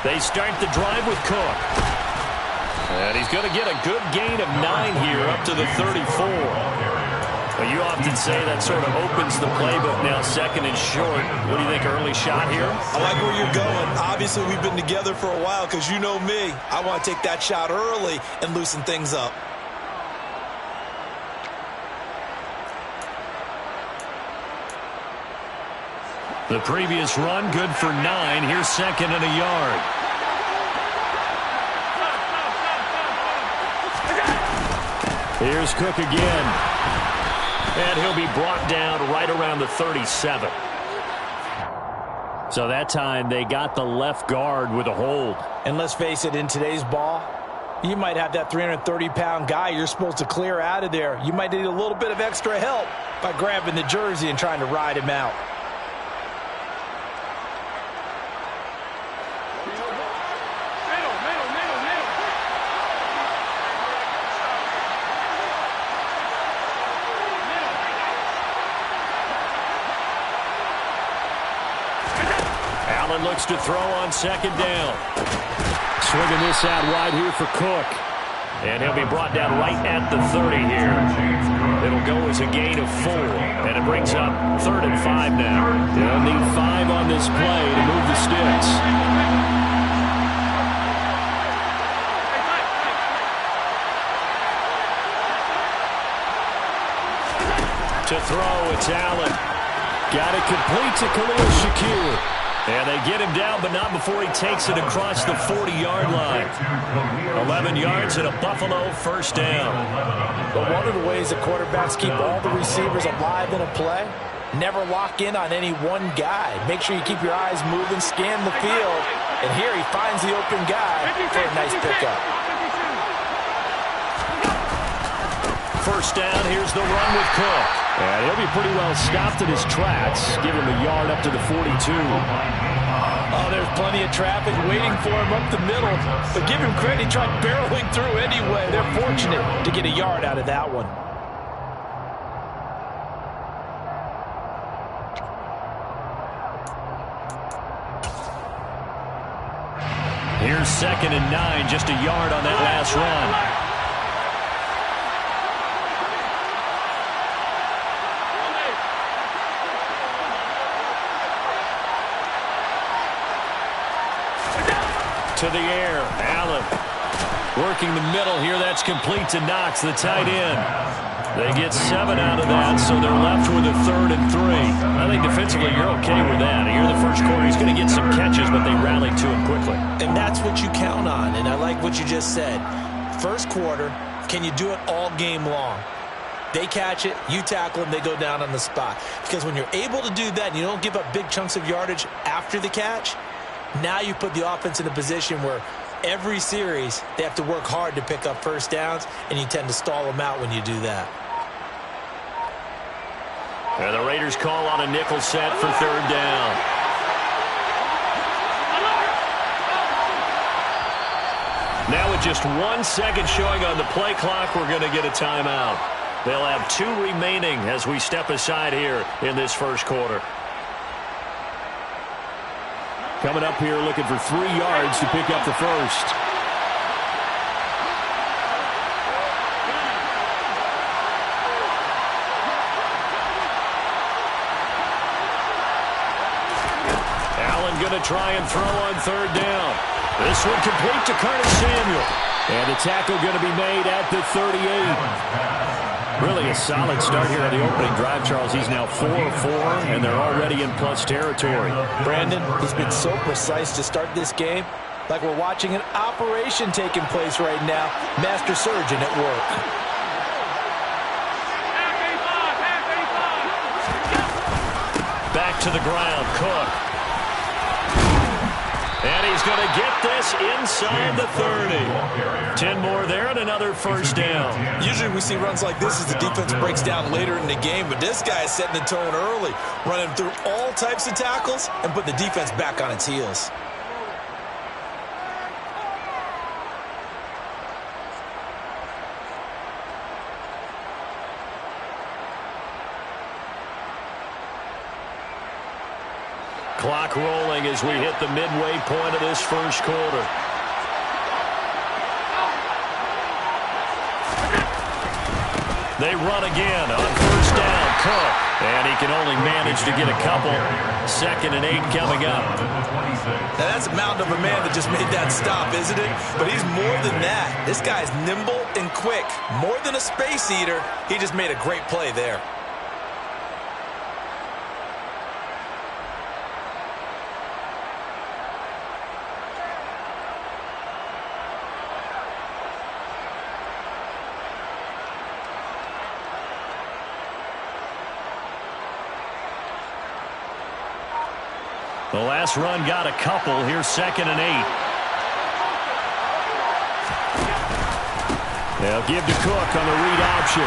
They start the drive with Cook. And he's going to get a good gain of 9 here up to the 34. Well, you often say that sort of opens the playbook now, second and short. What do you think, early shot here? I like where you're going. Obviously, we've been together for a while because you know me. I want to take that shot early and loosen things up. The previous run, good for 9. Here's second and a yard. Here's Cook again. And he'll be brought down right around the 37. So that time they got the left guard with a hold. And let's face it, in today's ball, you might have that 330-pound guy you're supposed to clear out of there. You might need a little bit of extra help by grabbing the jersey and trying to ride him out. Looks to throw on second down. Swinging this out wide here for Cook. And he'll be brought down right at the 30 here. It'll go as a gain of 4. And it brings up 3rd and 5 now. They'll need 5 on this play to move the sticks. To throw, it's Allen. Got it complete to Khalil Shakir. And they get him down, but not before he takes it across the 40-yard line. 11 yards and a Buffalo first down. But one of the ways the quarterbacks keep all the receivers alive in a play, never lock in on any one guy. Make sure you keep your eyes moving, scan the field. And here he finds the open guy for a nice pickup. First down, here's the run with Cook. And he'll be pretty well stopped in his tracks. Give him a yard up to the 42. Oh, there's plenty of traffic waiting for him up the middle. But give him credit, he tried barreling through anyway. They're fortunate to get a yard out of that one. Here's second and 9, just a yard on that last run. To the air, Allen working the middle here. That's complete to Knox, the tight end. They get 7 out of that, so they're left with a 3rd and 3. I think defensively you're okay with that. Here in the first quarter, he's going to get some catches, but they rallied to him quickly. And that's what you count on, and I like what you just said. First quarter, can you do it all game long? They catch it, you tackle them, they go down on the spot. Because when you're able to do that and you don't give up big chunks of yardage after the catch, now you put the offense in a position where every series they have to work hard to pick up first downs, and you tend to stall them out when you do that. And the Raiders call on a nickel set for 3rd down. Now with just 1 second showing on the play clock, we're going to get a timeout. They'll have 2 remaining as we step aside here in this first quarter. Coming up here looking for 3 yards to pick up the first. Allen going to try and throw on 3rd down. This one complete to Curtis Samuel. And the tackle going to be made at the 38. Really a solid start here on the opening drive, Charles. He's now 4 of 4, and they're already in plus territory. Brandon, he's been so precise to start this game, like we're watching an operation taking place right now. Master surgeon at work. Back to the ground, Cook. And he's going to get this inside the 30. 10 more there and another first down. Usually we see runs like this as the defense breaks down later in the game, but this guy is setting the tone early, running through all types of tackles and put the defense back on its heels. Clock rolling as we hit the midway point of this first quarter. They run again on first down. Cook. And he can only manage to get a couple. 2nd and 8 coming up. Now that's a mountain of a man that just made that stop, isn't it? But he's more than that. This guy's nimble and quick. More than a space eater. He just made a great play there. The last run got a couple. Here's 2nd and 8. They'll give to Cook on the read option.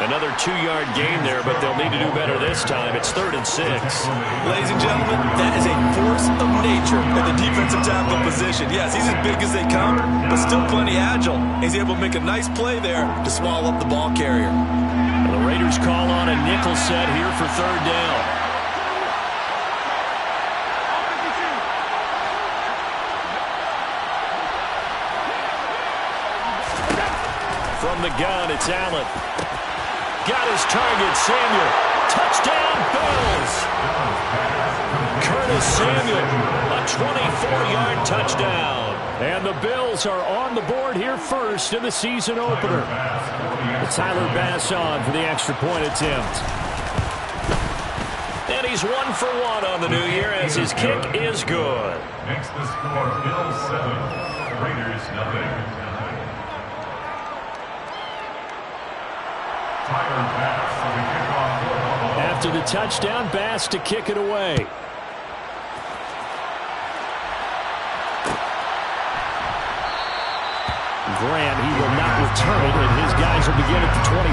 Another 2-yard gain there, but they'll need to do better this time. It's 3rd and 6. Ladies and gentlemen, that is a force of nature in the defensive tackle position. Yes, he's as big as they come, but still plenty agile. He's able to make a nice play there to swallow up the ball carrier. The Raiders call on a nickel set here for 3rd down. From the gun, it's Allen. Got his target, Samuel. Touchdown, Bills. Curtis Samuel, a 24-yard touchdown. And the Bills are on the board here first in the season opener. Tyler Bass on for the extra point attempt. And he's 1 for 1 on the new year as his kick is good. Makes the score Bills 7, Raiders nothing. After the touchdown, Bass to kick it away. Grant, he will not return it, and his guys will begin at the 25.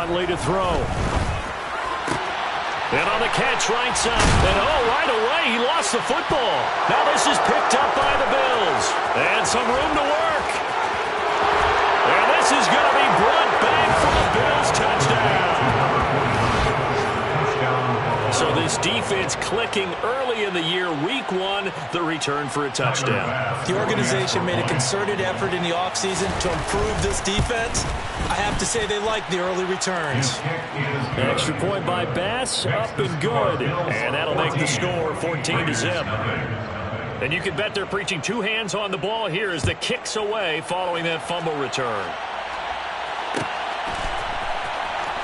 Huntley to throw. And on the catch, right side. And right away, he lost the football. Now this is picked up by the Bills. And some room to work. And this is going to be brought back for the Bills touchdown. So this defense clicking early in the year, week 1, the return for a touchdown. The organization made a concerted effort in the offseason to improve this defense. I have to say they like the early returns. Extra point by Bass, up and good. And that'll make the score 14-0. And you can bet they're preaching 2 hands on the ball here as the kick's away following that fumble return.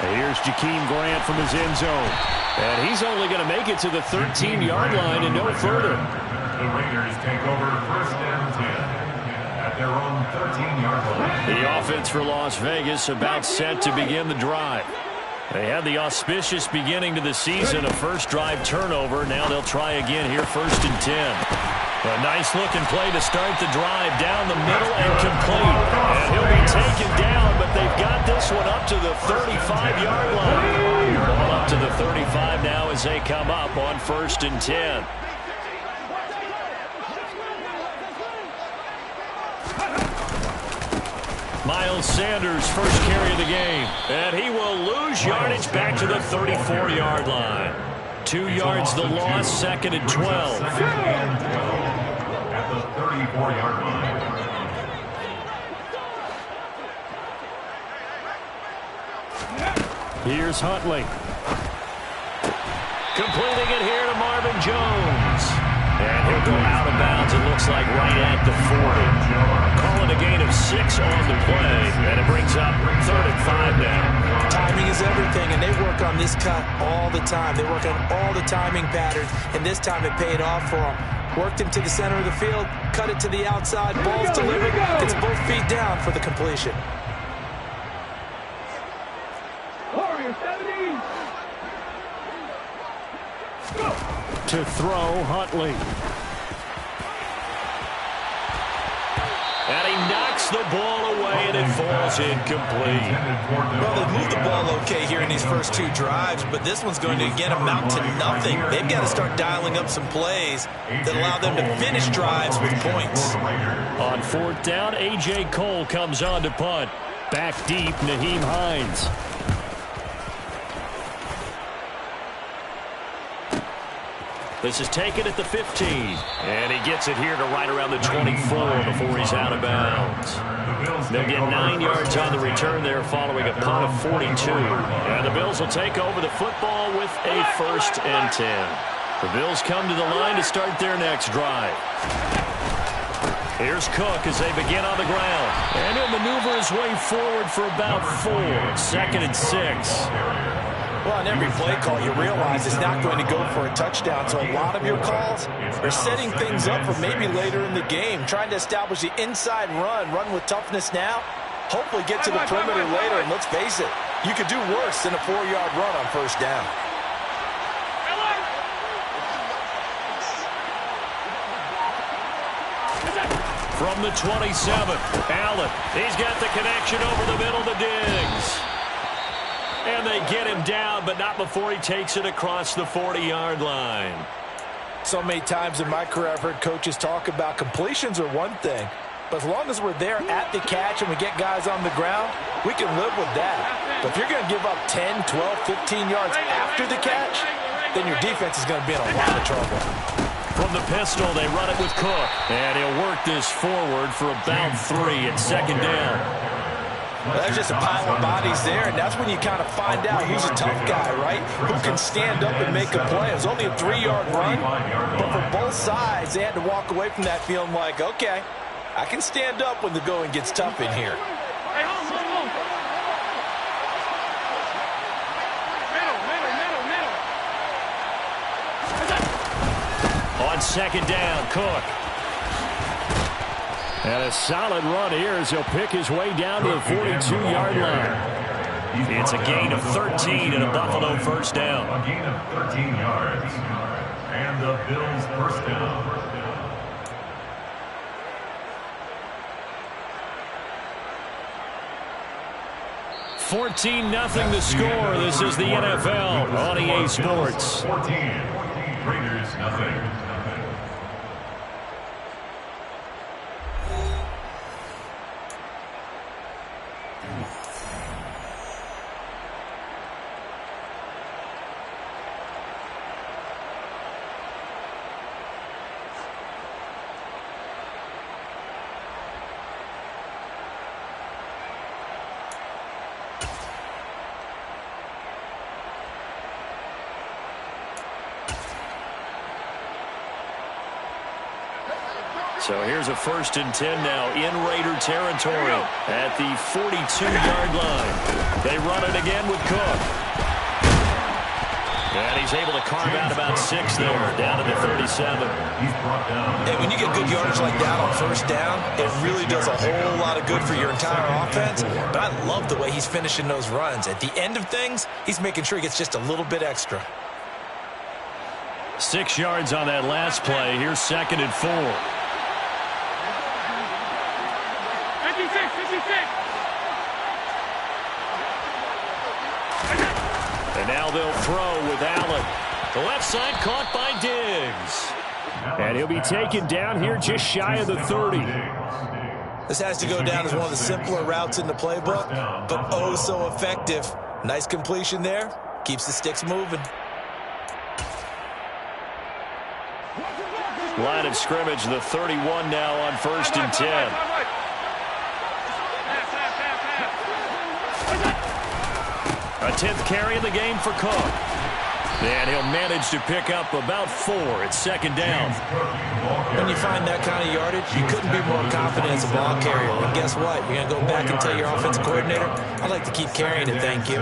And here's Jakeem Grant from his end zone. And he's only going to make it to the 13-yard line and no further. The Raiders take over 1st and 10 at their own 13-yard line. The offense for Las Vegas about set to begin the drive. They had the auspicious beginning to the season, a first drive turnover. Now they'll try again here, 1st and 10. A nice-looking play to start the drive down the middle and complete. And he'll be taken down, but they've got this one up to the 35-yard line. Ball up to the 35 now as they come up on 1st and 10. Miles Sanders, first carry of the game. And he will lose yardage back to the 34-yard line. 2 yards the loss, 2nd and 12. At the 34-yard line. Here's Huntley. Completing it here to Marvin Jones. And he'll go out of bounds, it looks like right at the 40. Calling a gain of 6 on the play. And it brings up 3rd and 5 now. Timing is everything, and they work on this cut all the time. They work on all the timing patterns, and this time it paid off for them. Worked him to the center of the field, cut it to the outside, ball's delivered, gets both feet down for the completion. To throw, Huntley. And he knocks the ball away, and it falls incomplete. Well, they moved the ball okay here in these first two drives, but this one's going to, again, amount to nothing. They've got to start dialing up some plays that allow them to finish drives with points. On fourth down, A.J. Cole comes on to punt. Back deep, Nyheim Hines. This is taken at the 15. And he gets it here to right around the 24 before he's out of bounds. They'll get 9 yards on the return there following a punt of 42. And the Bills will take over the football with a 1st and 10. The Bills come to the line to start their next drive. Here's Cook as they begin on the ground. And he'll maneuver his way forward for about 4. 2nd and 6. Well, on every play call, you realize it's not going to go for a touchdown. So a lot of your calls are setting things up for maybe later in the game, trying to establish the inside run with toughness now, hopefully get to the perimeter later. And let's face it, you could do worse than a 4-yard run on 1st down. From the 27, Allen. He's got the connection over the middle to Diggs. And they get him down, but not before he takes it across the 40-yard line. So many times in my career, I've heard coaches talk about completions are one thing, but as long as we're there at the catch and we get guys on the ground, we can live with that. But if you're going to give up 10, 12, 15 yards after the catch, then your defense is going to be in a lot of trouble. From the pistol, they run it with Cook. And he'll work this forward for about 3 at 2nd down. Well, that's just a pile of bodies there, and that's when you kind of find out who's a tough guy, right? Who can stand up and make a play. It was only a 3-yard run, but for both sides, they had to walk away from that feeling like, okay, I can stand up when the going gets tough in here. On 2nd down, Cook. And a solid run here as he'll pick his way down to the 42-yard line. It's a gain of 13 and a Buffalo 1st down. A gain of 13 yards. And the Bills 1st down. $14-0 the score. This is the NFL on EA Sports. 14. Raiders nothing. So here's a 1st and 10 now in Raider territory at the 42-yard line. They run it again with Cook. And he's able to carve out about 6 there, down to the 37. Hey, when you get good yardage like that on 1st down, it really does a whole lot of good for your entire offense. But I love the way he's finishing those runs. At the end of things, he's making sure he gets just a little bit extra. 6 yards on that last play. Here's 2nd and 4. And now they'll throw with Allen. The left side caught by Diggs. And he'll be taken down here just shy of the 30. This has to go down as one of the simpler routes in the playbook, but oh so effective. Nice completion there. Keeps the sticks moving. Line of scrimmage, the 31 now on 1st and 10. A 10th carry in the game for Cook. And he'll manage to pick up about 4 at 2nd down. When you find that kind of yardage, you couldn't be more confident as a ball carrier. And guess what? You're going to go back and tell your offensive coordinator, I'd like to keep carrying it, thank you.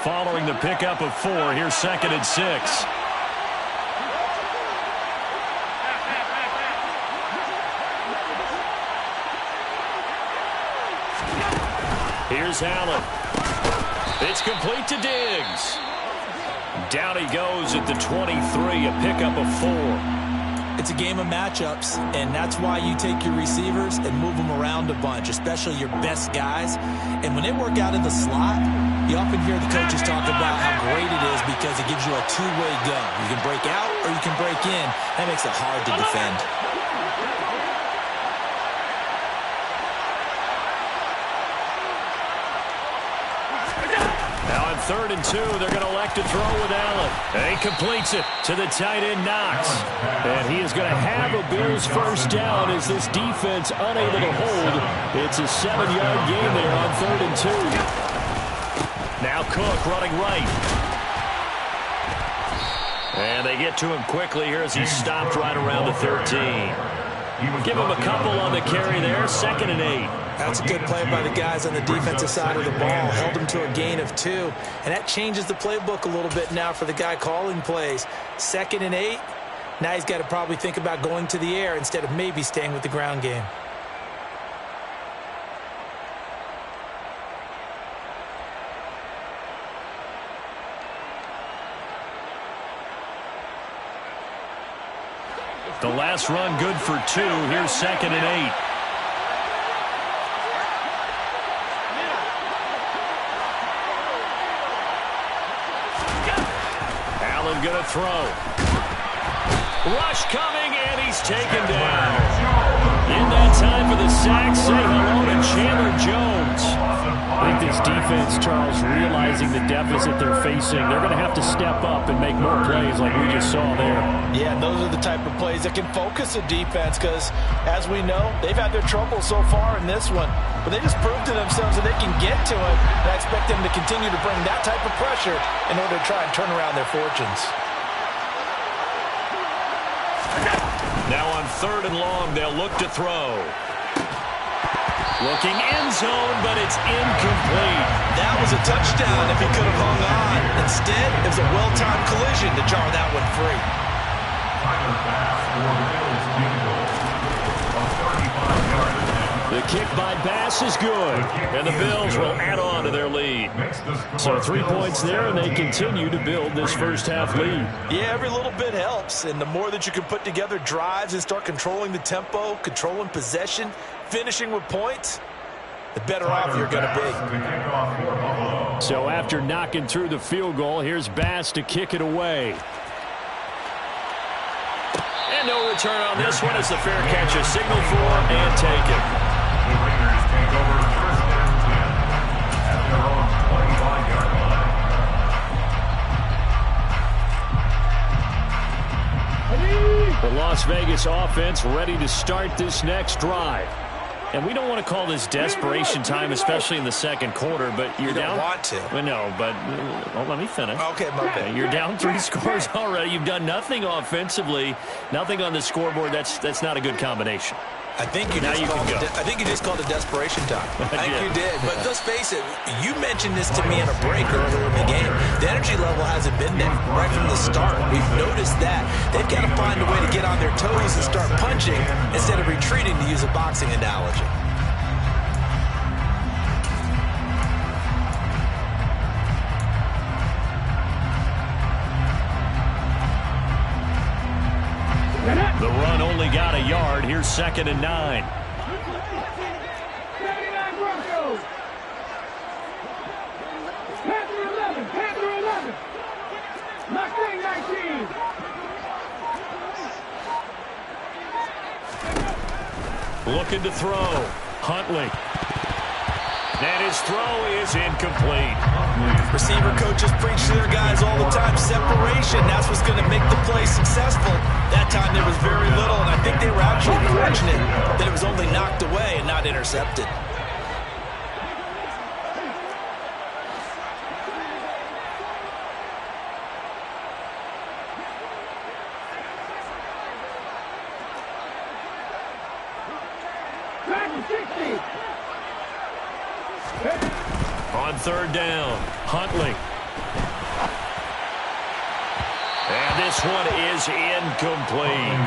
Following the pickup of 4, here's 2nd and 6. Here's Allen. It's complete to Diggs. Down he goes at the 23, a pickup of 4. It's a game of matchups, and that's why you take your receivers and move them around a bunch, especially your best guys. And when they work out in the slot, you often hear the coaches talk about how great it is because it gives you a two-way go. You can break out or you can break in. That makes it hard to defend. Now on 3rd and 2, they're going to elect to throw with Allen. And he completes it to the tight end, Knox. And he is going to have a Bills first down as this defense unable to hold. It's a 7-yard gain there on 3rd and 2. Now Cook running right. And they get to him quickly here as he stopped right around the 13. Give him a couple on the carry there, 2nd and 8. That's a good play by the guys on the defensive side of the ball. Held him to a gain of 2. And that changes the playbook a little bit now for the guy calling plays. 2nd and 8. Now he's got to probably think about going to the air instead of maybe staying with the ground game. The last run good for 2. Here's 2nd and 8. Allen going to throw. Rush coming, and he's taken down. In that time for the sack, say hello to Chandler Jones. I think this defense, Charles, realizing the deficit they're facing, they're going to have to step up and make more plays like we just saw there. Yeah, and those are the type of plays that can focus a defense because, as we know, they've had their trouble so far in this one. But they just proved to themselves that they can get to it. And I expect them to continue to bring that type of pressure in order to try and turn around their fortunes. Now on 3rd and long, they'll look to throw. Looking end zone, but it's incomplete. That was a touchdown if he could have hung on. Instead, it was a well-timed collision to jar that one free. The kick by Bass is good, and the Bills will add on to their lead. So 3 points there, and they continue to build this first half lead. Yeah, every little bit helps, and the more that you can put together drives and start controlling the tempo, controlling possession, finishing with points, the better off you're going to be. So after knocking through the field goal, here's Bass to kick it away. And no return on this one as the fair catch is signaled for and taken. The Raiders take over 1st and 10 at their own 25-yard line. The Las Vegas offense ready to start this next drive. And we don't want to call this desperation time, especially in the 2nd quarter, but you're down. You don't want to. Well, no, but well, let me finish. Okay, my bad. You're down 3 scores already. You've done nothing offensively, nothing on the scoreboard. That's not a good combination. I think you just called it desperation time. I think you did. But let's face it, you mentioned this to me in a break earlier in the game. The energy level hasn't been there right from the start. We've noticed that. They've got to find a way to get on their toes and start punching instead of retreating, to use a boxing analogy. The run only got a yard. Here's 2nd and 9. Looking to throw. Huntley. And his throw is incomplete. Receiver coaches preach to their guys all the time. Separation, that's what's going to make the play successful. That time there was very little, and I think they were actually fortunate that it was only knocked away and not intercepted. On 3rd down, Huntley. And this one is incomplete.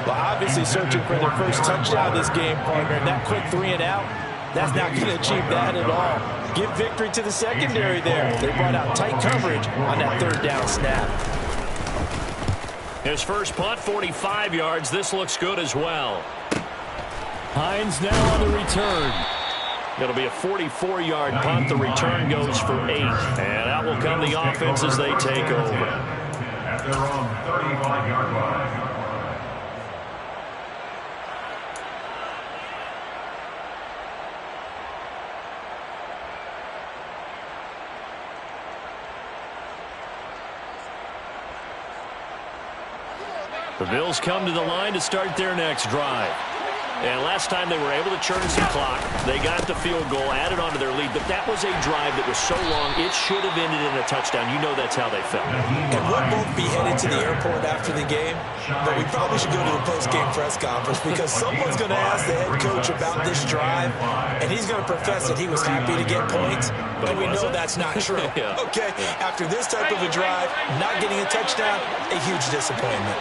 Well, obviously searching for their first touchdown this game, partner. And that quick 3 and out, that's not going to achieve that at all. Give victory to the secondary there. They brought out tight coverage on that third down snap. His first punt, 45 yards. This looks good as well. Hines now on the return. It'll be a 44-yard punt. The return goes for 8. And out will come the offense as they take over. At their own 35-yard line. The Bills come to the line to start their next drive. And last time they were able to churn some clock, they got the field goal, added onto their lead, but that was a drive that was so long, it should have ended in a touchdown. You know that's how they felt. And we'll both be headed to the airport after the game, but we probably should go to the post-game press conference because someone's going to ask the head coach about this drive, and he's going to profess that he was happy to get points, but we know that's not true. Yeah. Okay, after this type of a drive, not getting a touchdown, a huge disappointment.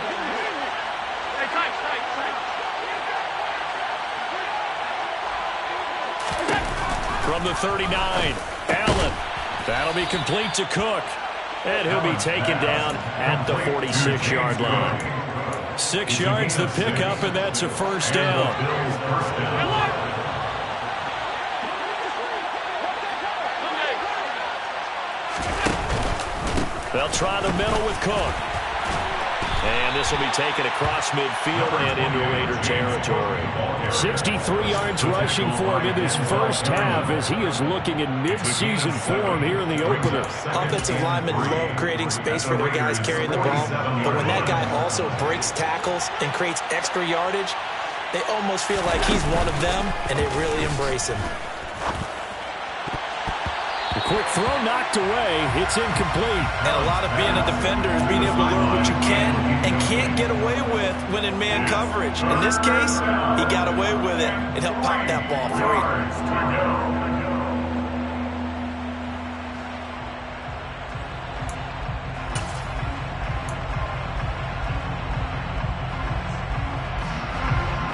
From the 39, Allen. That'll be complete to Cook. And he'll be taken down at the 46-yard line. 6 yards the pickup, and that's a first down. They'll try the middle with Cook. And this will be taken across midfield and into Raider territory. 63 yards rushing for him in this first half as he is looking in mid-season form here in the opener. Offensive linemen love creating space for their guys carrying the ball, but when that guy also breaks tackles and creates extra yardage, they almost feel like he's one of them, and they really embrace him. The quick throw knocked away. It's incomplete. And a lot of being a defender is being able to learn what you can and can't get away with when in man coverage. In this case, he got away with it and helped pop that ball free.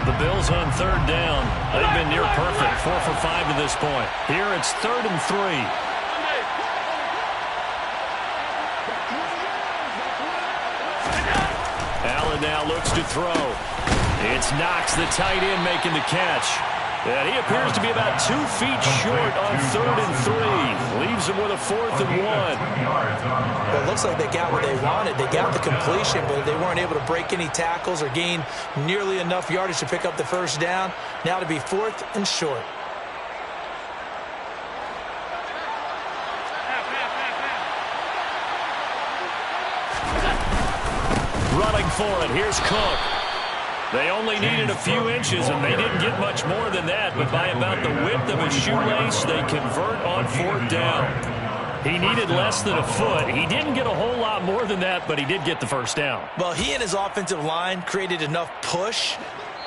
The Bills on third down. They've been near perfect, 4 for 5 to this point. Here it's 3rd and 3. Allen now looks to throw. It's Knox, the tight end, making the catch. And he appears to be about 2 feet short on 3rd and 3. Leaves him with a 4th and 1. Well, it looks like they got what they wanted. They got the completion, but they weren't able to break any tackles or gain nearly enough yardage to pick up the first down. Now to be 4th and short. Running for it. Here's Cook. They only needed a few inches, and they didn't get much more than that, but by about the width of a shoelace, they convert on 4th down. He needed less than a foot. He didn't get a whole lot more than that, but he did get the first down. Well, he and his offensive line created enough push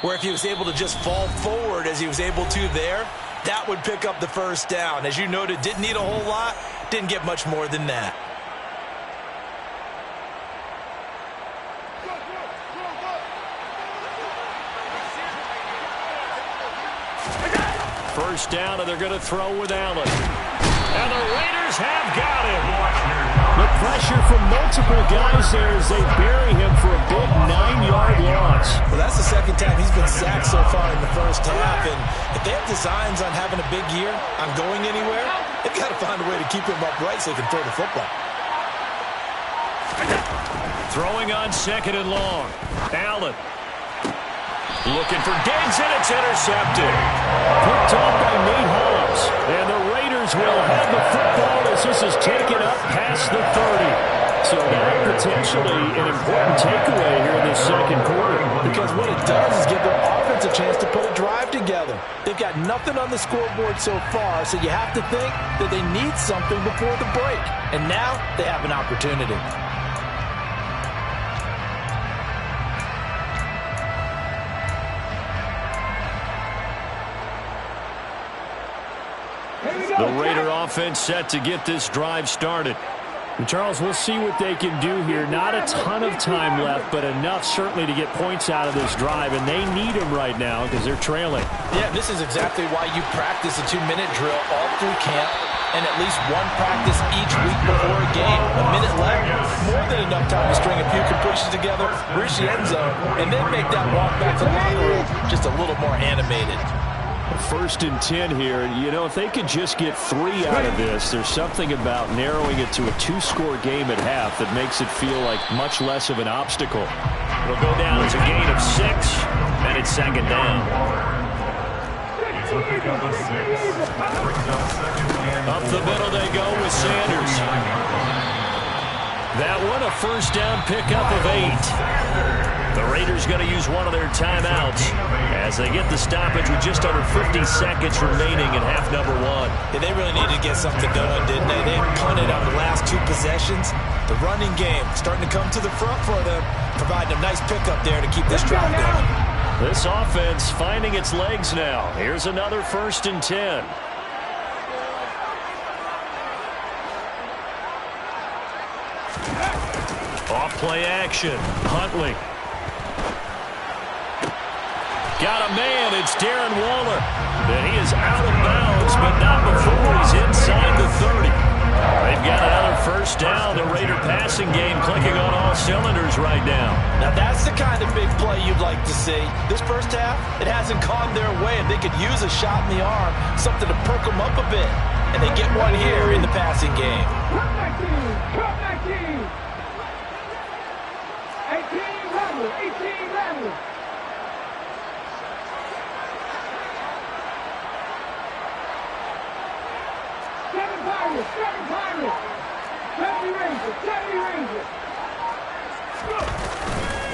where if he was able to just fall forward as he was able to there, that would pick up the first down. As you noted, didn't need a whole lot, didn't get much more than that. First down, and they're going to throw with Allen. And the Raiders have got him. The pressure from multiple guys there as they bury him for a big 9-yard loss. Well, that's the second time he's been sacked so far in the first half. And if they have designs on having a big year, on going anywhere, they've got to find a way to keep him upright so they can throw the football. Throwing on 2nd and long. Allen. Looking for Diggs, and it's intercepted. Picked off by Nate Hobbs. And the Raiders will have the football as this is taken up past the 30. So that potentially an important takeaway here in this second quarter. Because what it does is give their offense a chance to put a drive together. They've got nothing on the scoreboard so far, so you have to think that they need something before the break. And now they have an opportunity. The Raider offense set to get this drive started. And Charles, we'll see what they can do here. Not a ton of time left, but enough certainly to get points out of this drive, and they need them right now because they're trailing. Yeah, this is exactly why you practice a 2-minute drill all through camp. and at least one practice each week before a game. A minute left, more than enough time to string a few completions together, reach the end zone, and then make that walk back to the locker room just a little more animated. 1st and 10 here. You know, if they could just get 3 out of this, there's something about narrowing it to a 2-score game at half that makes it feel like much less of an obstacle. It'll go down as a gain of 6, and it's 2nd down. Up the middle they go with Sanders. That one a 1st down pickup of 8. The Raiders going to use one of their timeouts as they get the stoppage with just under 50 seconds remaining in half number 1. Yeah, they really needed to get something going, didn't they? They punted on the last 2 possessions. The running game starting to come to the front for them, providing a nice pickup there to keep this drive going. This offense finding its legs now. Here's another 1st and 10. Off play action. Huntley. Got a man. It's Darren Waller. And he is out of bounds, but not before he's inside the 30. They've got another 1st down. The Raider passing game clicking on all cylinders right now. Now that's the kind of big play you'd like to see. This first half, it hasn't gone their way, and they could use a shot in the arm, something to perk them up a bit. And they get one here in the passing game. Come back team! Come back team! 18 level! 18 level! Seven Pirates! 70 Rangers! 70 Rangers!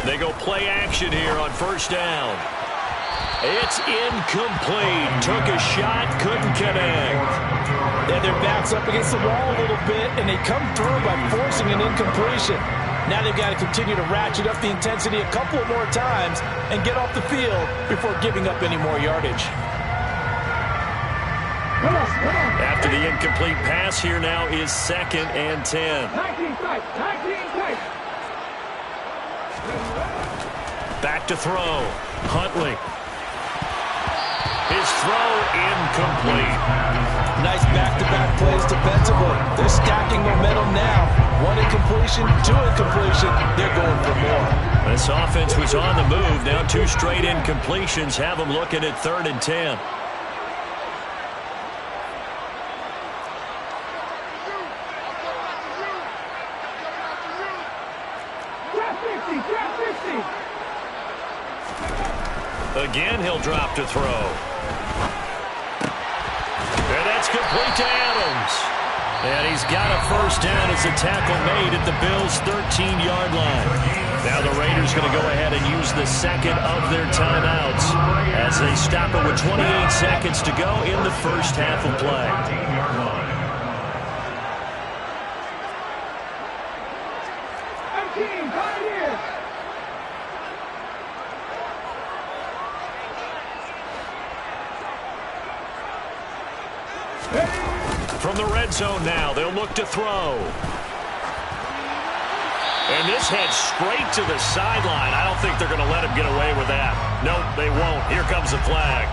They go play action here on 1st down. It's incomplete. Took a shot, couldn't connect. Yeah, their back's up against the wall a little bit, and they come through by forcing an incompletion. Now they've got to continue to ratchet up the intensity a couple more times and get off the field before giving up any more yardage. After the incomplete pass, here now is 2nd and 10. 19 tight! 19 tight! Back to throw. Huntley. His throw incomplete. Nice back-to-back plays defensively. They're stacking momentum now. 1 incompletion, 2 incompletion. They're going for more. This offense was on the move. Now 2 straight incompletions have them looking at 3rd and 10. Again, he'll drop to throw. And that's complete to Adams. And he's got a 1st down as a tackle made at the Bills' 13-yard line. Now the Raiders going to go ahead and use the 2nd of their timeouts as they stop it with 28 seconds to go in the 1st half of play. From the red zone now, they'll look to throw. And this heads straight to the sideline. I don't think they're going to let him get away with that. Nope, they won't. Here comes the flag.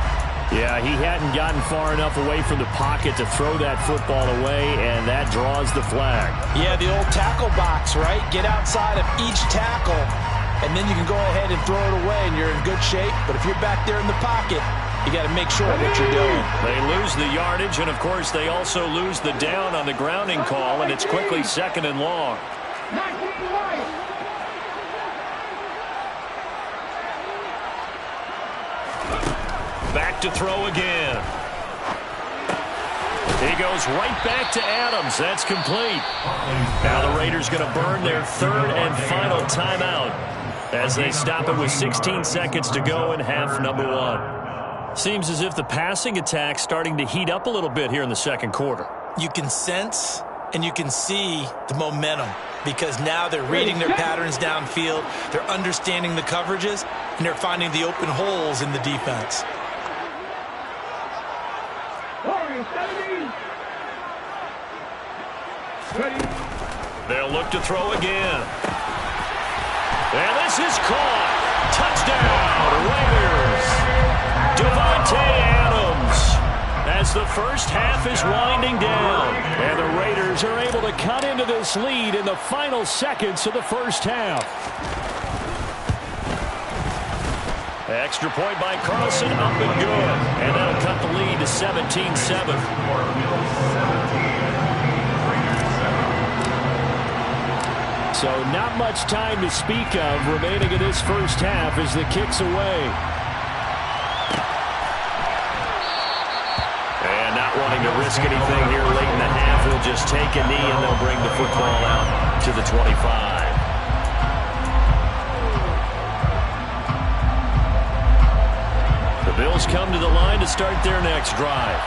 Yeah, he hadn't gotten far enough away from the pocket to throw that football away, and that draws the flag. Yeah, the old tackle box, right? Get outside of each tackle, and then you can go ahead and throw it away, and you're in good shape. But if you're back there in the pocket, you got to make sure what you're doing. They lose the yardage, and, of course, they also lose the down on the grounding call, and it's quickly 2nd and long. Back to throw again. He goes right back to Adams. That's complete. Now the Raiders going to burn their 3rd and final timeout as they stop it with 16 seconds to go in half number 1. Seems as if the passing attack's starting to heat up a little bit here in the 2nd quarter. You can sense and you can see the momentum because now they're reading their patterns downfield, they're understanding the coverages, and they're finding the open holes in the defense. They'll look to throw again. And this is caught. Touchdown, Raiders. Devontae Adams has as the first half is winding down. And the Raiders are able to cut into this lead in the final seconds of the first half. Extra point by Carlson, up and good. And that'll cut the lead to 17-7. So not much time to speak of remaining in this first half as the kick's away. And not wanting to risk anything here late in the half, he'll just take a knee and they'll bring the football out to the 25. The Bills come to the line to start their next drive.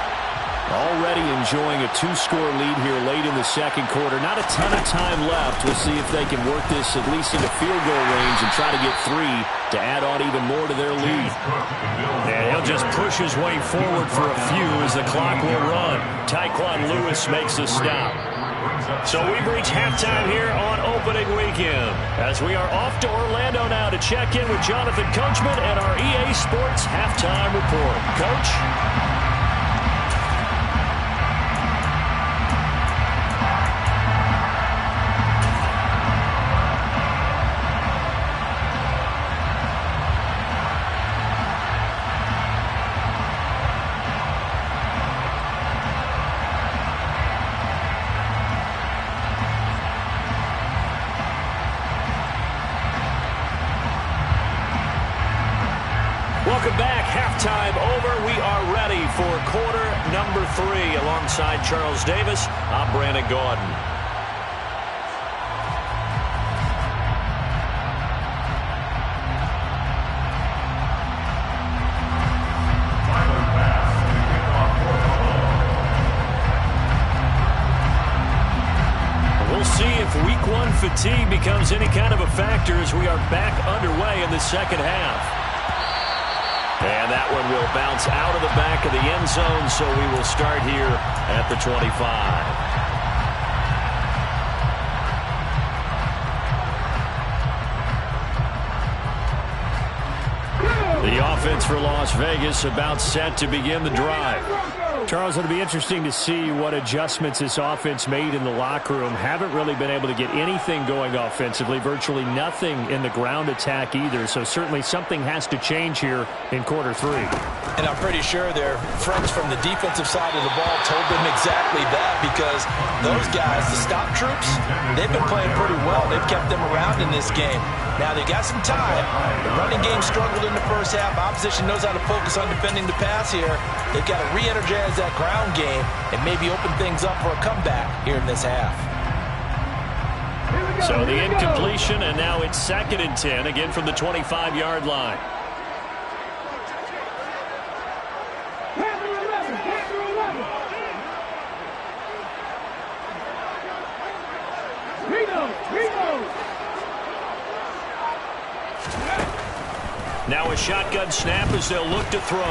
Already enjoying a 2-score lead here late in the second quarter. Not a ton of time left. We'll see if they can work this at least into field goal range and try to get 3 to add on even more to their lead. And he'll just push his way forward for a few as the clock will run. Tyquan Lewis makes the stop. So we've reached halftime here on opening weekend as we are off to Orlando now to check in with Jonathan Coachman and our EA Sports halftime report. Coach? Welcome back. Halftime over. We are ready for quarter number 3. Alongside Charles Davis, I'm Brandon Gaudin. We'll see if week 1 fatigue becomes any kind of a factor as we are back underway in the second half. And that one will bounce out of the back of the end zone, so we will start here at the 25. The offense for Las Vegas about set to begin the drive. Charles, it'll be interesting to see what adjustments this offense made in the locker room. Haven't really been able to get anything going offensively, virtually nothing in the ground attack either. So certainly something has to change here in quarter 3. And I'm pretty sure their friends from the defensive side of the ball told them exactly that, because those guys, the stop troops, they've been playing pretty well. They've kept them around in this game. Now they got some time. The running game struggled in the first half. Opposition knows how to focus on defending the pass here. They've got to re-energize that ground game and maybe open things up for a comeback here in this half. So the incompletion, and now it's 2nd and 10, again from the 25-yard line. Now a shotgun snap as they'll look to throw.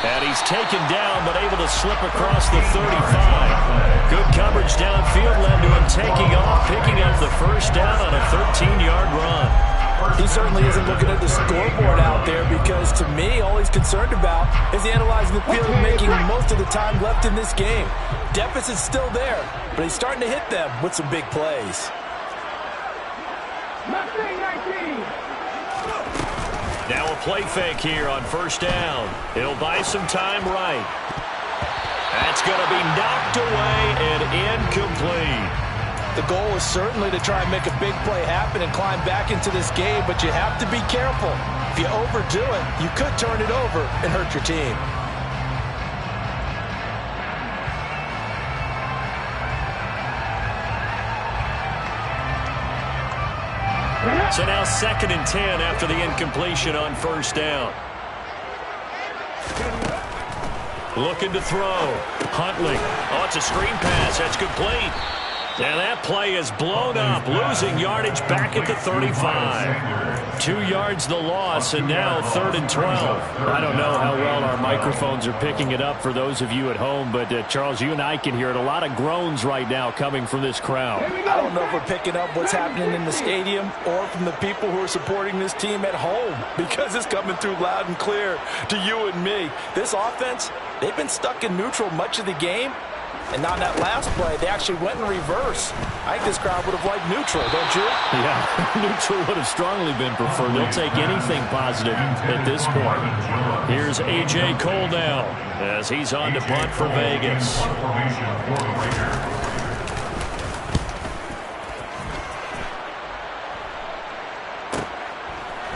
And he's taken down, but able to slip across the 35. Good coverage downfield led to him taking off, picking up the first down on a 13-yard run. He certainly isn't looking at the scoreboard out there, because to me, all he's concerned about is analyzing the field and making most of the time left in this game. Deficit's still there, but he's starting to hit them with some big plays. Now a play fake here on first down. He'll buy some time right. That's going to be knocked away and incomplete. The goal is certainly to try and make a big play happen and climb back into this game, but you have to be careful. If you overdo it, you could turn it over and hurt your team. So now 2nd and 10 after the incompletion on first down. Looking to throw. Huntley. Oh, it's a screen pass. That's complete. And that play is blown up, losing yardage back at the 35. 2 yards the loss, and now 3rd and 12. I don't know how well our microphones are picking it up for those of you at home, but Charles, you and I can hear it. A lot of groans right now coming from this crowd. I don't know if we're picking up what's happening in the stadium or from the people who are supporting this team at home, because it's coming through loud and clear to you and me. This offense, they've been stuck in neutral much of the game. And on that last play, they actually went in reverse. I think this crowd would have liked neutral, don't you? Yeah, neutral would have strongly been preferred. They'll take anything positive at this point. Here's A.J. Cole now as he's on to punt for Vegas.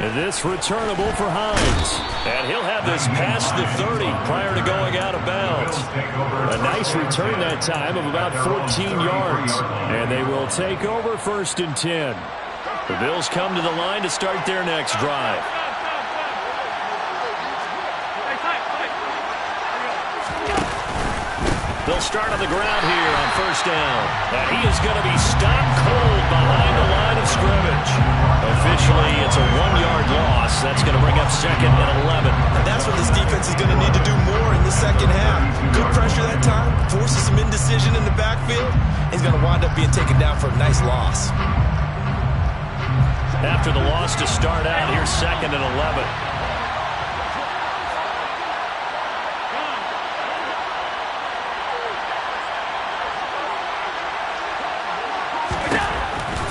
And this returnable for Hines. And he'll have this past the 30 prior to going out of bounds. A nice return that time of about 14 yards. And they will take over 1st and 10. The Bills come to the line to start their next drive. They'll start on the ground here on 1st down. And he is going to be stopped cold behind the line of scrimmage. Officially, it's a 1-yard loss. That's going to bring up 2nd and 11. And that's what this defense is going to need to do more in the second half. Good pressure that time, forces some indecision in the backfield. He's going to wind up being taken down for a nice loss. After the loss to start out, here's 2nd and 11.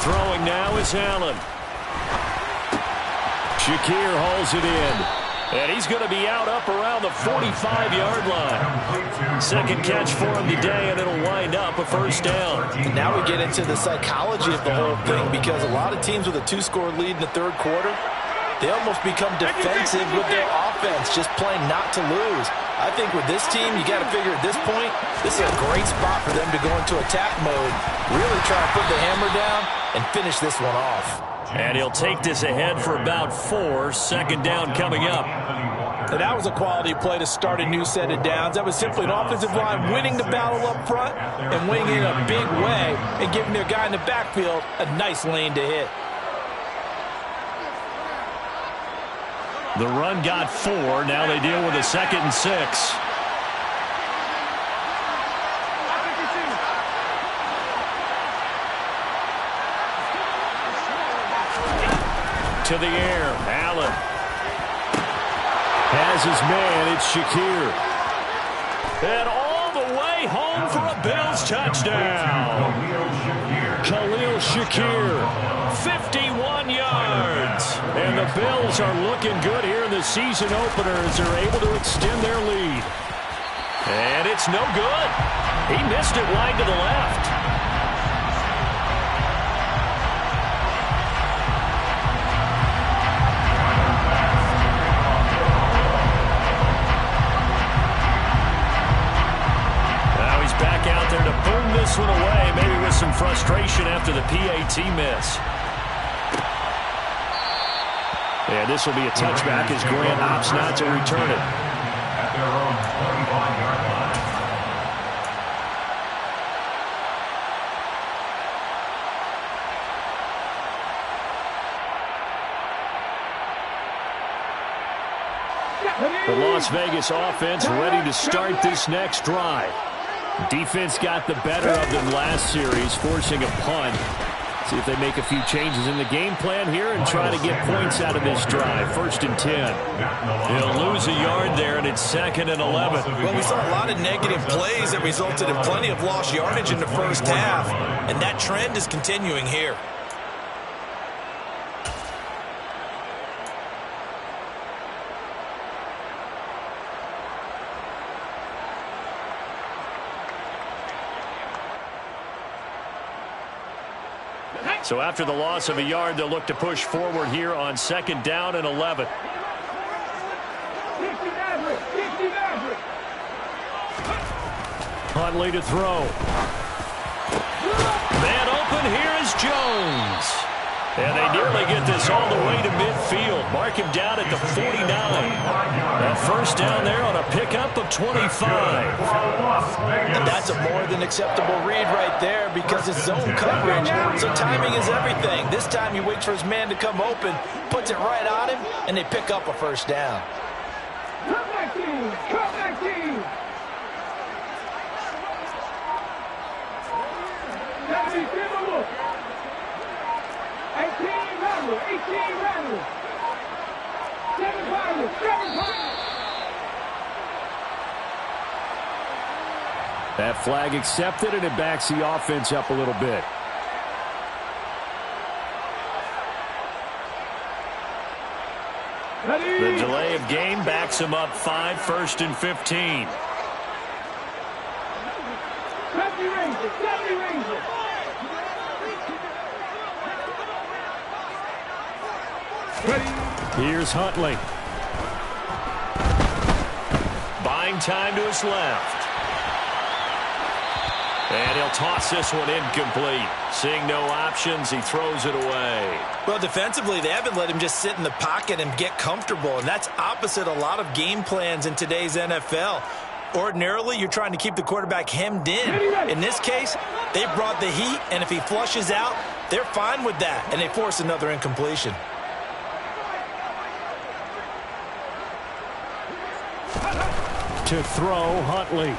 Throwing now is Allen. Shakir hauls it in. And he's going to be out up around the 45-yard line. Second catch for him today, and it'll wind up a 1st down. And now we get into the psychology of the whole thing, because a lot of teams with a 2-score lead in the 3rd quarter, they almost become defensive with their offense, just playing not to lose. I think with this team, you got to figure at this point, this is a great spot for them to go into attack mode, really try to put the hammer down and finish this one off. And he'll take this ahead for about 4. 2nd down coming up. And that was a quality play to start a new set of downs. That was simply an offensive line winning the battle up front and winning in a big way and giving their guy in the backfield a nice lane to hit. The run got 4. Now they deal with a 2nd and 6. To the air, Allen has his man. It's Shakir, and all the way home for a Bills touchdown. Khalil Shakir, 51 yards, and the Bills are looking good here in the season opener as they're able to extend their lead. And it's no good. He missed it wide to the left. Back out there to boom this one away, maybe with some frustration after the PAT miss. And this will be a touchback as Grant opts not to return it. At their own 45-yard line. The Las Vegas offense ready to start this next drive. Defense got the better of them last series, forcing a punt. See if they make a few changes in the game plan here and try to get points out of this drive. 1st and 10. He'll lose a yard there, and it's 2nd and 11. Well, we saw a lot of negative plays that resulted in plenty of lost yardage in the first half, and that trend is continuing here. So after the loss of a yard, they'll look to push forward here on 2nd down and 11. Huntley to throw. Man open, here is Jones. And they nearly get this all the way to midfield. Mark him down at the 49. A first down there on a pickup of 25. And that's a more than acceptable read right there because it's zone coverage, so timing is everything. This time he waits for his man to come open, puts it right on him, and they pick up a first down. Come back team! Come back team! 70, give a look. 18 Randall, 18 Randall. 7 Pirates, 7 Pirates. That flag accepted, and it backs the offense up a little bit. The delay of game backs him up 5, 1st and 15. 70 Rangers, 70 Rangers. Here's Huntley. Buying time to his left. And he'll toss this one incomplete. Seeing no options, he throws it away. Well, defensively, they haven't let him just sit in the pocket and get comfortable, and that's opposite a lot of game plans in today's NFL. Ordinarily, you're trying to keep the quarterback hemmed in. In this case, they brought the heat, and if he flushes out, they're fine with that, and they force another incompletion. To throw, Huntley.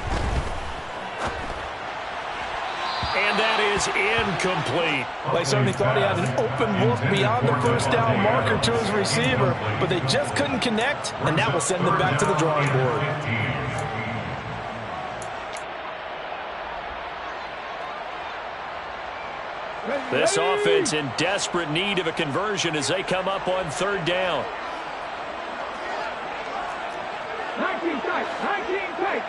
And that is incomplete. Well, he certainly thought he had an open look beyond the first down marker to his receiver, but they just couldn't connect, and that will send them back to the drawing board. This offense in desperate need of a conversion as they come up on 3rd down. 19 tight, 19 tight.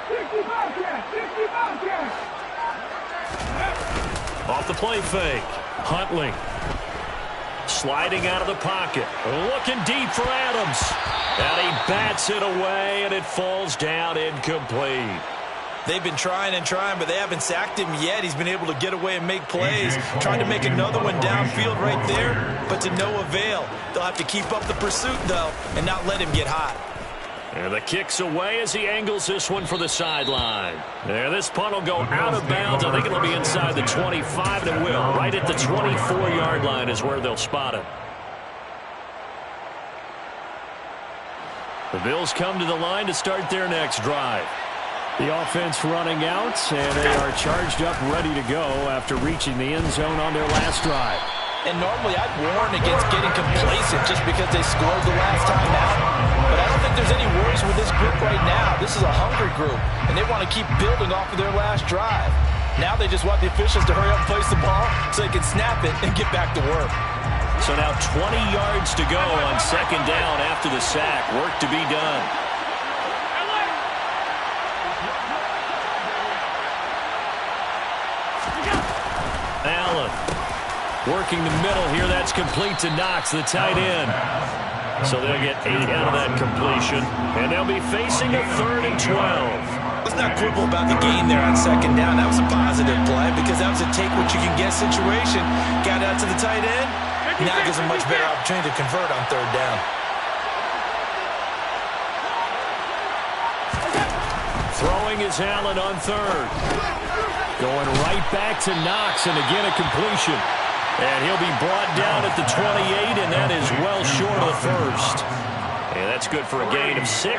60 Bobcats, 60 Bobcats. Off the play fake. Huntley. Sliding out of the pocket. Looking deep for Adams. And he bats it away, and it falls down incomplete. They've been trying and trying, but they haven't sacked him yet. He's been able to get away and make plays. Tried to make another one downfield right there, but to no avail. They'll have to keep up the pursuit, though, and not let him get hot. And the kick's away as he angles this one for the sideline. There, this punt will go out of bounds. I think it'll be inside the 25, and it will. Right at the 24-yard line is where they'll spot it. The Bills come to the line to start their next drive. The offense running out, and they are charged up, ready to go after reaching the end zone on their last drive. And normally I'd warn against getting complacent just because they scored the last time out. But I don't think there's any worries with this group right now. This is a hungry group, and they want to keep building off of their last drive. Now they just want the officials to hurry up and place the ball so they can snap it and get back to work. So now 20 yards to go on 2nd down after the sack. Work to be done. Allen working the middle here. That's complete to Knox, the tight end. So they'll get 8 out of that completion, and they'll be facing a 3rd and 12. Let's not quibble about the gain there on 2nd down. That was a positive play because that was a take-what-you-can-get situation. Got out to the tight end. Now it gives them much better opportunity to convert on 3rd down. Throwing is Allen on 3rd. Going right back to Knox, and again a completion. And he'll be brought down at the 28, and that is well short of the first. And that's good for a gain of 6,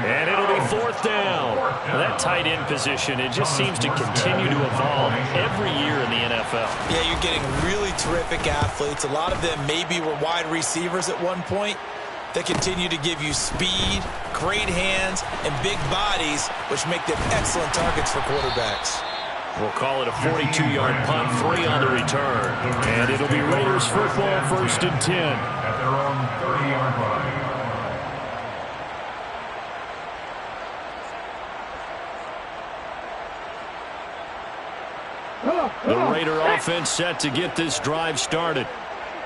and it'll be 4th down. Well, that tight end position, it just seems to continue to evolve every year in the NFL. Yeah, you're getting really terrific athletes. A lot of them maybe were wide receivers at one point. They continue to give you speed, great hands, and big bodies, which make them excellent targets for quarterbacks. We'll call it a 42-yard punt, 3 on the return. And it'll be Raiders football, 1st and 10. At their own 30-yard line. The Raider offense set to get this drive started.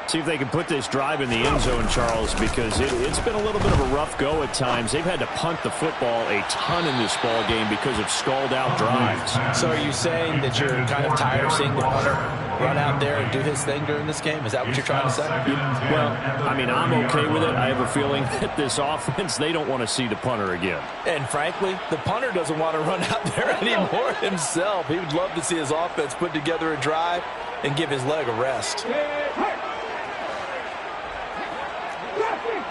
See if they can put this drive in the end zone, Charles, because it's been a little bit of a rough go at times. They've had to punt the football a ton in this ball game because of stalled-out drives. So are you saying that you're kind of tired of seeing the punter run out there and do his thing during this game? Is that what you're trying to say? Well, I mean, I'm okay with it. I have a feeling that this offense, they don't want to see the punter again. And frankly, the punter doesn't want to run out there anymore himself. He would love to see his offense put together a drive and give his leg a rest.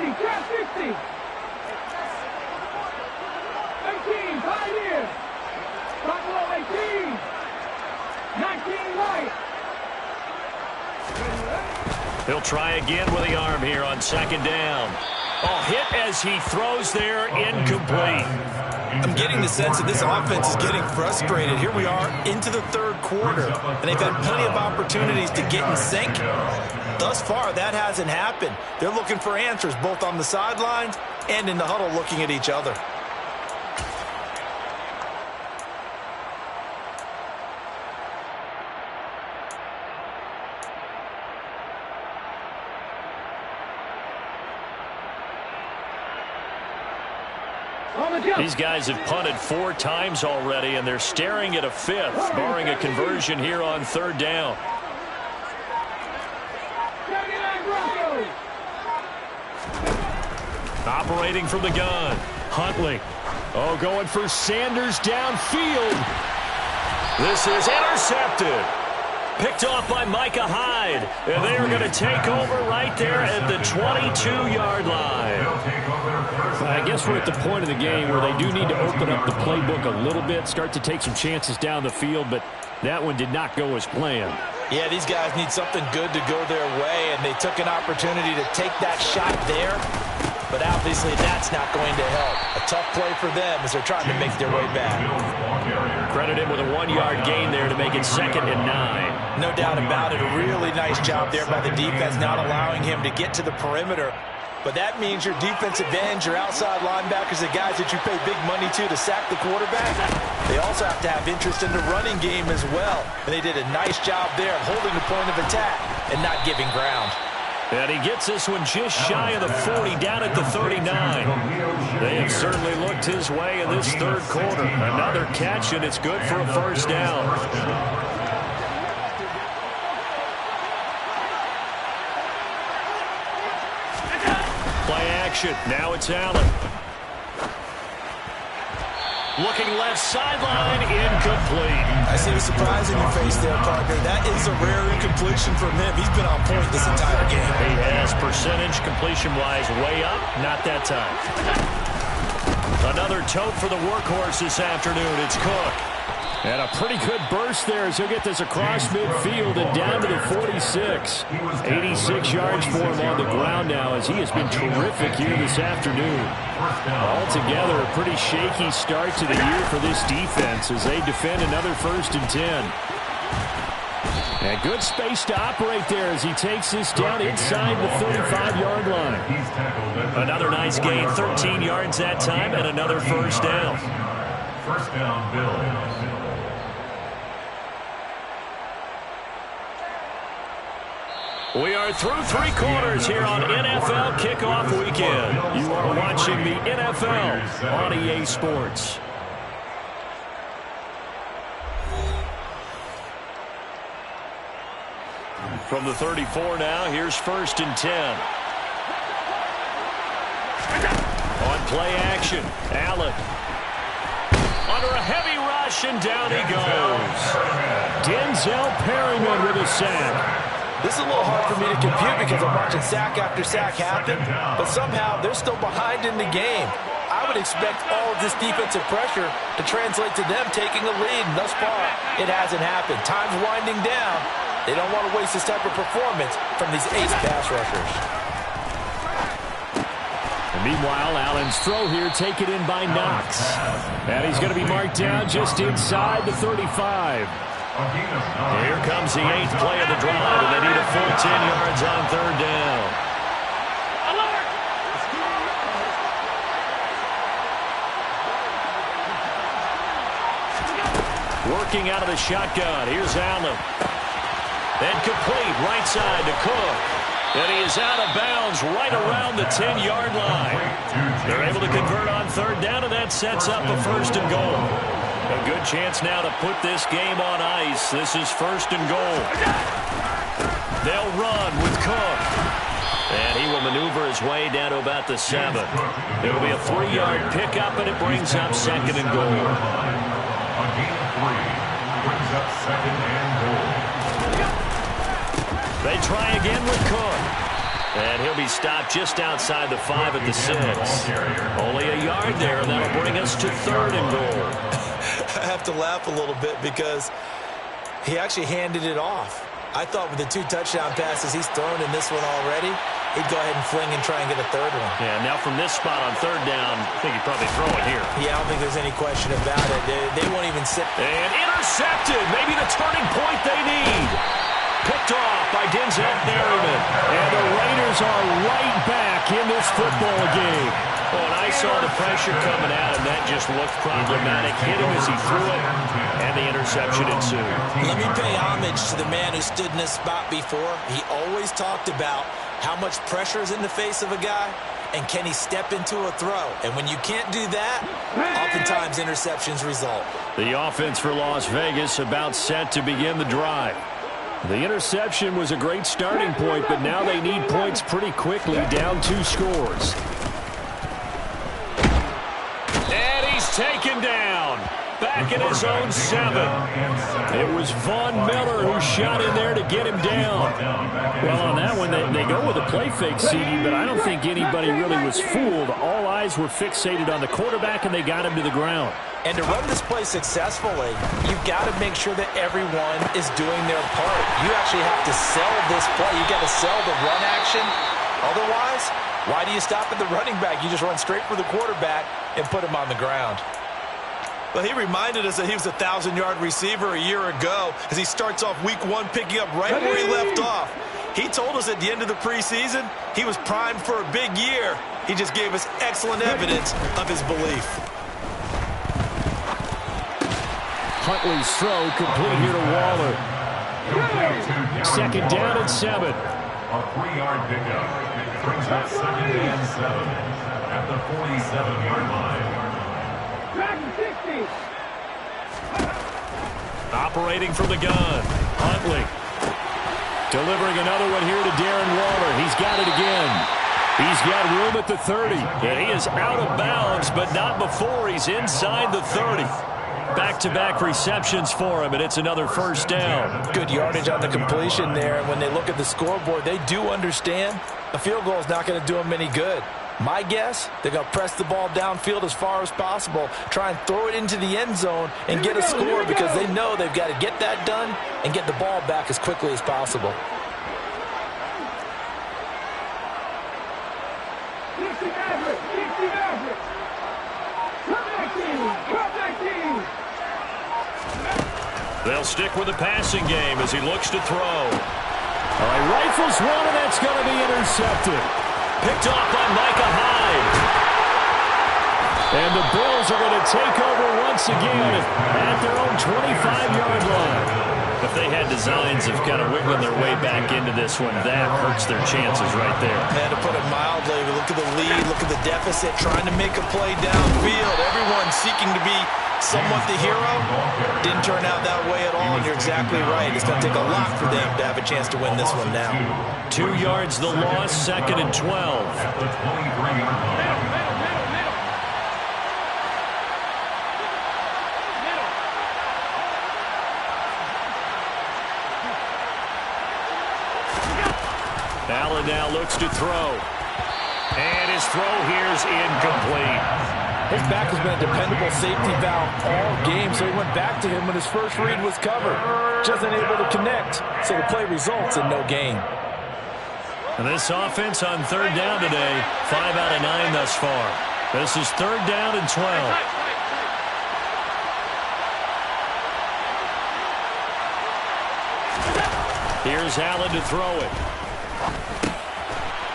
Trap 60. 18, Pioneer. Buffalo 18. 19, White. He'll try again with the arm here on second down. Oh, hit as he throws there, incomplete. I'm getting the sense that this offense is getting frustrated. Here we are into the third quarter, and they've had plenty of opportunities to get in sync. Thus far, that hasn't happened. They're looking for answers both on the sidelines and in the huddle looking at each other. These guys have punted 4 times already, and they're staring at a 5th, barring a conversion here on third down. Operating from the gun, Huntley. Oh, going for Sanders downfield. This is intercepted. Picked off by Micah Hyde. And they are going to take over right there at the 22-yard line. I guess we're at the point of the game where they do need to open up the playbook a little bit, start to take some chances down the field, but that one did not go as planned. Yeah, these guys need something good to go their way, and they took an opportunity to take that shot there, but obviously that's not going to help. A tough play for them as they're trying to make their way back. Credit him with a 1-yard gain there to make it 2nd and 9. No doubt about it. A really nice job there by the defense, not allowing him to get to the perimeter. But that means your defensive ends, your outside linebackers, the guys that you pay big money to sack the quarterback, they also have to have interest in the running game as well. And they did a nice job there of holding the point of attack and not giving ground. And he gets this one just shy of the 40, down at the 39. They have certainly looked his way in this third quarter. Another catch, and it's good for a first down. Play action. Now it's Allen. Looking left sideline, incomplete. I see the surprise in your face there, partner. That is a rare incompletion from him. He's been on point this entire game. He has percentage completion-wise way up. Not that time. Another tote for the workhorse this afternoon. It's Cook. And a pretty good burst there as he'll get this across midfield and down to the 46. 86 yards for him on the ground now as he has been terrific here this afternoon. Altogether, a pretty shaky start to the year for this defense as they defend another 1st and 10. And good space to operate there as he takes this down inside the 35-yard line. Another nice gain, 13 yards that time, and another first down. First down, Bill. We are through 3 quarters here on NFL Kickoff Weekend. You are watching the NFL on EA Sports. From the 34 now, here's 1st and 10. On play action, Allen. Under a heavy rush, and down he goes. Denzel Perryman with a sack. This is a little hard for me to compute because I'm watching sack after sack happen, but somehow they're still behind in the game. I would expect all of this defensive pressure to translate to them taking a lead, and thus far, it hasn't happened. Time's winding down. They don't want to waste this type of performance from these ace pass rushers. And meanwhile, Allen's throw here taken in by Knox. And he's going to be marked down just inside the 35. Here comes the 8th play of the drive, and they need a full 10 yards on 3rd down. Working out of the shotgun. Here's Allen. Then complete right side to Cook. And he is out of bounds right around the 10-yard line. They're able to convert on third down, and that sets up a first and goal. A good chance now to put this game on ice. This is first and goal. They'll run with Cook. And he will maneuver his way down to about the 7. It'll be a 3-yard pickup, and it brings up second and goal. A gain of 3 brings up second and goal. They try again with Cook. And he'll be stopped just outside the 5 at the 6. Only a yard there, and that'll bring us to third and goal. I have to laugh a little bit because he actually handed it off. I thought with the 2 touchdown passes he's thrown in this one already, he'd go ahead and fling and try and get a third one. Yeah, now from this spot on third down, I think he'd probably throw it here. Yeah, I don't think there's any question about it. They won't even sit. And intercepted. Maybe the turning point they need. Picked off by Denzel Merriman. And the Raiders are right back in this football game. Oh, and I saw the pressure coming out, and that just looked problematic. Hit him as he threw it, and the interception ensued. Let me pay homage to the man who stood in this spot before. He always talked about how much pressure is in the face of a guy, and can he step into a throw. And when you can't do that, oftentimes interceptions result. The offense for Las Vegas about set to begin the drive. The interception was a great starting point, but now they need points pretty quickly, down 2 scores. And he's taken down. Back in his own 7. It was Von Miller who shot in there to get him down. Well, on that one, they go with a play fake, CD, but I don't think anybody really was fooled. All eyes were fixated on the quarterback, and they got him to the ground. And to run this play successfully, you've got to make sure that everyone is doing their part. You actually have to sell this play. You've got to sell the run action. Otherwise, why do you stop at the running back? You just run straight for the quarterback and put him on the ground. Well, he reminded us that he was a 1,000-yard receiver a year ago as he starts off week 1 picking up right where he left off. He told us at the end of the preseason he was primed for a big year. He just gave us excellent evidence of his belief. Huntley's throw complete here to Waller. Second down and 7. A 3-yard pickup brings up second and 7 at the 47-yard line. Operating from the gun. Huntley. Delivering another one here to Darren Waller. He's got it again. He's got room at the 30. And he is out of bounds, but not before he's inside the 30. Back-to-back receptions for him, and it's another first down. Good yardage on the completion there. And when they look at the scoreboard, they do understand a field goal is not going to do them any good. My guess, they're going to press the ball downfield as far as possible, try and throw it into the end zone and get a score because they know they've got to get that done and get the ball back as quickly as possible. They'll stick with the passing game as he looks to throw. All right, rifles one, and that's going to be intercepted. Picked off by Micah Hyde. And the Bills are going to take over once again at their own 25-yard line. If they had designs of kind of wiggling their way back into this one, that hurts their chances right there. Man, to put it mildly, look at the lead, look at the deficit, trying to make a play downfield. Everyone seeking to be somewhat the hero. Didn't turn out that way at all, and you're exactly right. It's going to take a lot for them to have a chance to win this one now. 2 yards the loss, second and 12. At the 23-yard line. Allen now looks to throw. And his throw here is incomplete. His back has been a dependable safety valve all game, so he went back to him when his first read was covered. Just unable to connect, so the play results in no gain. And this offense on third down today, 5 out of 9 thus far. This is third down and 12. Here's Allen to throw it.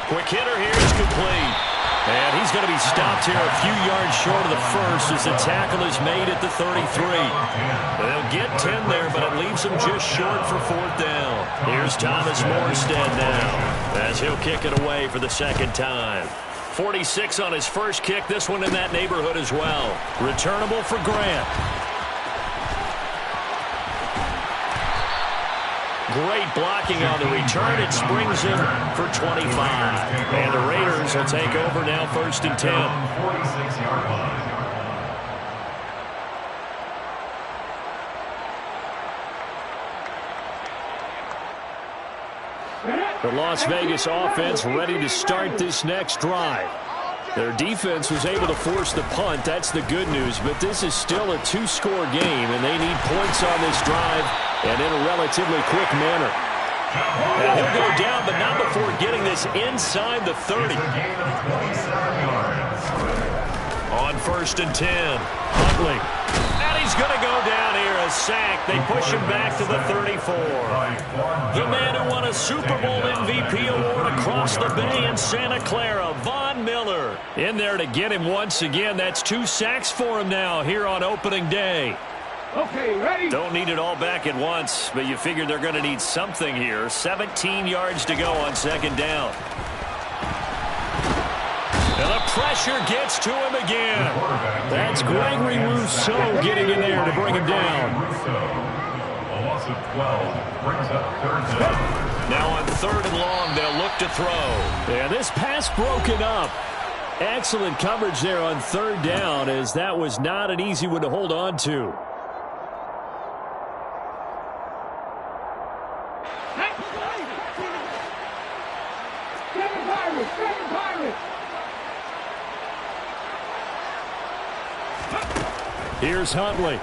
Quick hitter here is complete. And he's going to be stopped here a few yards short of the first as the tackle is made at the 33. They'll get 10 there, but it leaves them just short for fourth down. Here's Thomas Morstead now as he'll kick it away for the second time. 46 on his first kick. This one in that neighborhood as well. Returnable for Grant. Great blocking on the return. It springs him for 25. And the Raiders will take over now, 1st and 10. 46-yard line. The Las Vegas offense ready to start this next drive. Their defense was able to force the punt. That's the good news. But this is still a two-score game, and they need points on this drive and in a relatively quick manner. And he'll go down, but not before getting this inside the 30. On 1st and 10, Huntley. And he's going to go down here, a sack. They push him back to the 34. The man who won a Super Bowl MVP award across the bay in Santa Clara, Von Miller. In there to get him once again. That's 2 sacks for him now here on opening day. Okay, ready? Don't need it all back at once, but you figure they're going to need something here. 17 yards to go on 2nd down. And the pressure gets to him again. That's Gregory Rousseau getting in there to bring him down. A loss of 12 brings up 3rd down. Now on 3rd and long, they'll look to throw. Yeah, this pass broken up. Excellent coverage there on 3rd down, as that was not an easy one to hold on to. Here's Huntley.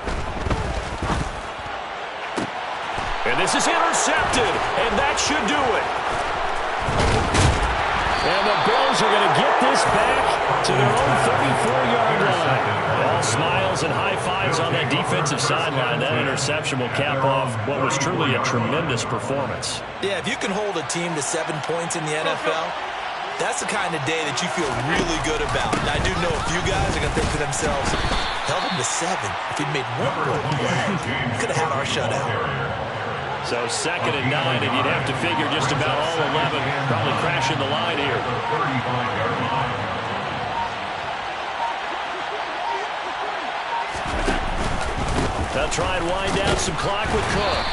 And this is intercepted, and that should do it. And the Bills are going to get this back to their own 34-yard line. All smiles and high fives on that defensive sideline. That interception will cap off what was truly a tremendous performance. Yeah, if you can hold a team to 7 points in the NFL, that's the kind of day that you feel really good about. And I do know a few guys are going to think to themselves, held him to 7. If he'd made one more play, could have had our shutout. So 2nd and 9, and you'd have to figure just about all 11 probably crashing the line here. They'll try and wind down some clock with Cook.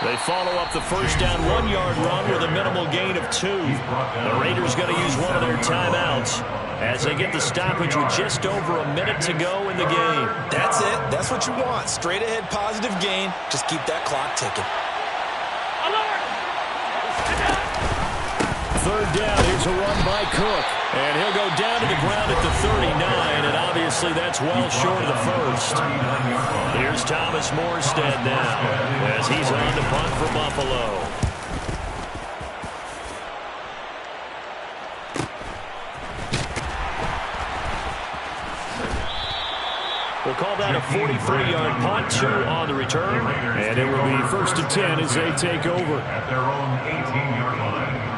They follow up the first down 1-yard run with a minimal gain of 2. The Raiders going to use one of their timeouts as they get the stoppage with just over a minute to go in the game. That's it. That's what you want. Straight ahead positive gain. Just keep that clock ticking. 3rd down. Here's a run by Cook. And he'll go down to the ground at the 39, and obviously that's well short of the first. Here's Thomas Morstead now as he's on to punt for Buffalo. We'll call that a 43-yard punt, 2 on the return, and it will be 1st and 10 as they take over. At their own 18-yard line.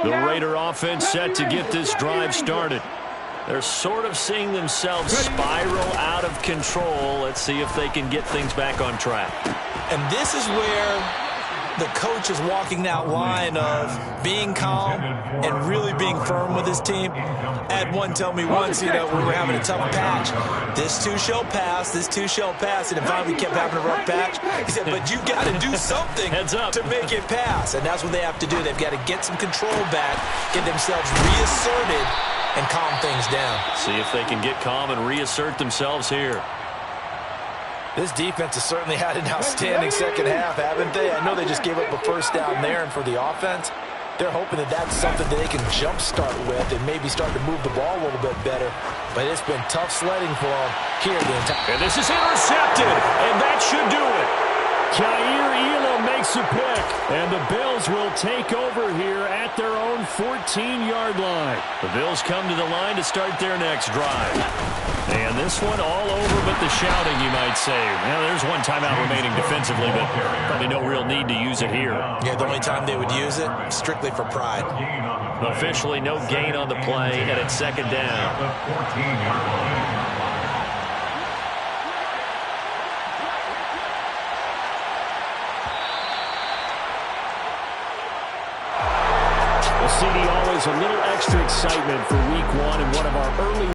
The Raider offense set to get this drive started. They're sort of seeing themselves spiral out of control. Let's see if they can get things back on track. And this is where the coach is walking that line of being calm and really being firm with his team. I had one tell me once, we were having a tough patch. This too shall pass, this too shall pass. And finally we kept having a rough patch. He said, but you got to do something to make it pass. And that's what they have to do. They've got to get some control back, get themselves reasserted, and calm things down. See if they can get calm and reassert themselves here. This defense has certainly had an outstanding second half, haven't they? I know they just gave up a first down there, and for the offense, they're hoping that that's something that they can jumpstart with and maybe start to move the ball a little bit better. But it's been tough sledding for them here the entire. And this is intercepted, and that should do it. Jair Elam makes a pick, and the Bills will take over here at their own 14-yard line. The Bills come to the line to start their next drive. And this one all over but the shouting, you might say. Well, there's one timeout remaining defensively, but probably no real need to use it here. Yeah, the only time they would use it, strictly for pride. Officially no gain on the play, and it's second down. The 14-yard line. Well, CD, always a little extra excitement for week one and one of our early